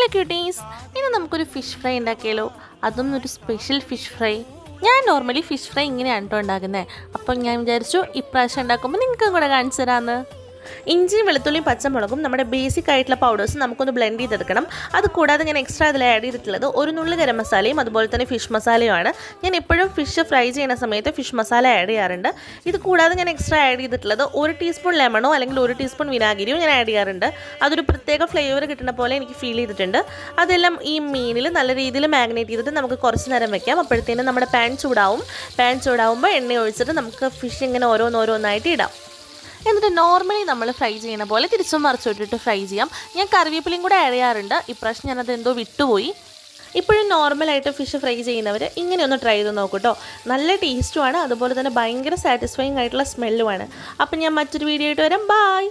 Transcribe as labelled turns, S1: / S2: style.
S1: Hello quotes, ഇനി നമുക്കൊരു fish fry ഉണ്ടാക്കിയാലോ. അതും ഒരു സ്പെഷ്യൽ ഫിഷ് ഫ്രൈ. ഞാൻ നോർമലി ഫിഷ് ഫ്രൈ ഇങ്ങനെയാണ് കേട്ടോ ഉണ്ടാക്കുന്നത്. അപ്പം ഞാൻ വിചാരിച്ചു ഇപ്രാവശ്യം ഉണ്ടാക്കുമ്പോൾ നിങ്ങൾക്കും കൂടെ കാണിച്ചു തരാമെന്ന്. ഇഞ്ചിയും വെളുത്തുള്ളിയും പച്ചമുളകും നമ്മുടെ ബേസിക് ആയിട്ടുള്ള പൗഡേഴ്സ് നമുക്കൊന്ന് ബ്ലെൻഡ് ചെയ്തെടുക്കണം. അത് കൂടാതെ ഞാൻ എക്സ്ട്രാ അതിൽ ആഡ് ചെയ്തിട്ടുള്ളത് ഒരു നുള്ളി ഗരം മസാലയും അതുപോലെ തന്നെ ഫിഷ് മസാലയുമാണ്. ഞാൻ എപ്പോഴും ഫിഷ് ഫ്രൈ ചെയ്യുന്ന സമയത്ത് ഫിഷ് മസാല ആഡ് ചെയ്യാറുണ്ട്. ഇത് കൂടാതെ ഞാൻ എക്സ്ട്രാ ആഡ് ചെയ്തിട്ടുള്ളത് 1 ടീസ്പൂൺ ലെമണോ അല്ലെങ്കിൽ 1 ടീസ്പൂൺ വിനാഗിരിയോ ഞാൻ ആഡ് ചെയ്യാറുണ്ട്. അതൊരു പ്രത്യേക ഫ്ലേവർ കിട്ടുന്ന പോലെ എനിക്ക് ഫീൽ ചെയ്തിട്ടുണ്ട്. അതെല്ലാം ഈ മീനിൽ നല്ല രീതിയിൽ മാഗ്നേറ്റ് ചെയ്തിട്ട് നമുക്ക് കുറച്ച് നേരം വെക്കാം. അപ്പോഴത്തേനും നമ്മുടെ പാൻ ചൂടാവുമ്പോൾ എണ്ണ ഒഴിച്ചിട്ട് നമുക്ക് ഫിഷ് ഇങ്ങനെ ഓരോന്നായിട്ട് ഇടാം. എന്നിട്ട് നോർമലി നമ്മൾ ഫ്രൈ ചെയ്യുന്ന പോലെ തിരിച്ചും മറിച്ചിട്ടിട്ട് ഫ്രൈ ചെയ്യാം. ഞാൻ കറിവേപ്പിലയും കൂടെ ആഡ് ചെയ്യാറുണ്ട്. ഇപ്രാവശ്യം ഞാനത് എന്തോ വിട്ടുപോയി. ഇപ്പോഴും നോർമലായിട്ട് ഫിഷ് ഫ്രൈ ചെയ്യുന്നവർ ഇങ്ങനെ ഒന്ന് ട്രൈ ചെയ്ത് നോക്കൂട്ടോ. നല്ല ടേസ്റ്റുമാണ്, അതുപോലെ തന്നെ ഭയങ്കര സാറ്റിസ്ഫൈങ് ആയിട്ടുള്ള സ്മെല്ലുമാണ്. അപ്പം ഞാൻ മറ്റൊരു വീഡിയോ ആയിട്ട് വരാം. ബൈ.